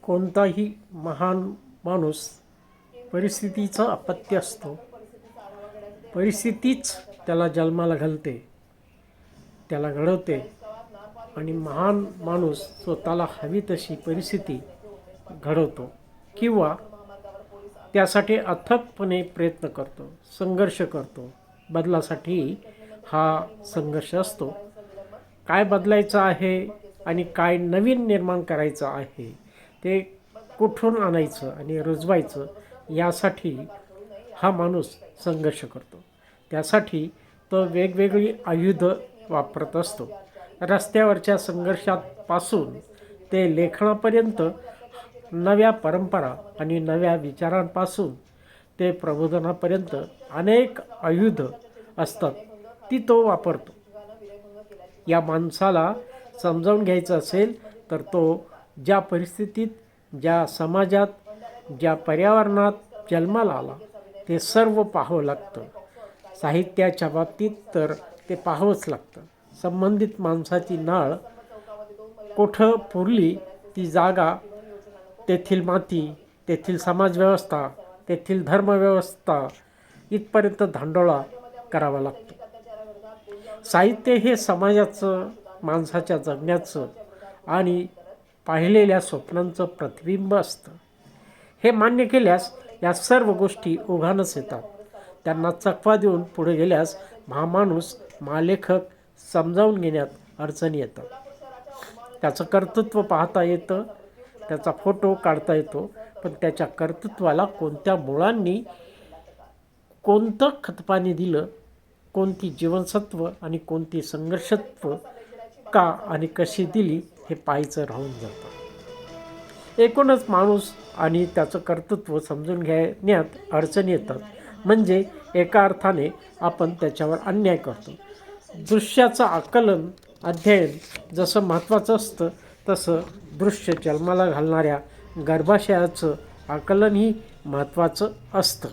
कोणताही महान माणूस परिस्थितीचा अपत्य असतो. परिस्थितीच त्याला जन्माला घालते, त्याला घडवते आणि महान माणूस स्वतःला हवी तशी परिस्थिती घडवतो किंवा त्यासाठी अथकपणे प्रयत्न करतो, संघर्ष करतो. बदलासाठी हा संघर्ष असतो. काय बदलायचं आहे आणि काय नवीन निर्माण करायचं आहे ते कुठून आणायचं आणि रुजवायचं यासाठी हा माणूस संघर्ष करतो. त्यासाठी तो वेगवेगळी आयुधं वापरत असतो. रस्त्यावरच्या संघर्षापासून ते लेखनापर्यंत, नव्या परंपरा आणि नव्या विचारांपासून ते प्रबोधनापर्यंत अनेक आयुधं असतात, ती तो वापरतो. या माणसाला समजावून घ्यायचं असेल तर तो ज्या परिस्थितीत, ज्या समाजात, ज्या पर्यावरणात जन्माला आला ते सर्व पाहावं लागतं. साहित्याच्या बाबतीत तर ते पाहावंच लागतं. संबंधित माणसाची नाळ कुठं पुरली ती जागा, तेथील माती, तेथील समाजव्यवस्था, तेथील धर्मव्यवस्था इथपर्यंत धांडोळा करावा लागतो. साहित्य हे समाजाचं, माणसाच्या जगण्याचं आणि पाहिलेल्या स्वप्नांचं प्रतिबिंब असतं. हे मान्य केल्यास या सर्व गोष्टी ओघानच येतात. त्यांना चकवा देऊन पुढे गेल्यास महामाणूस, महालेखक समजावून घेण्यात अडचणी येतात. त्याचं कर्तृत्व पाहता येतं, त्याचा फोटो काढता येतो, पण त्याच्या कर्तृत्वाला कोणत्या मुळांनी, कोणतं खतपाणी दिलं, कोणती जीवनसत्व आणि कोणती संघर्षत्व का आणि कशी दिली हे पाहायचं राहून जातं. एकूणच माणूस आणि त्याचं कर्तृत्व समजून घेण्यात अडचणी येतात. म्हणजे एका अर्थाने आपण त्याच्यावर अन्याय करतो. दृश्याचं आकलन, अध्ययन जसं महत्त्वाचं असतं तसं दृश्य जन्माला घालणाऱ्या गर्भाशयाचं आकलनही महत्त्वाचं असतं.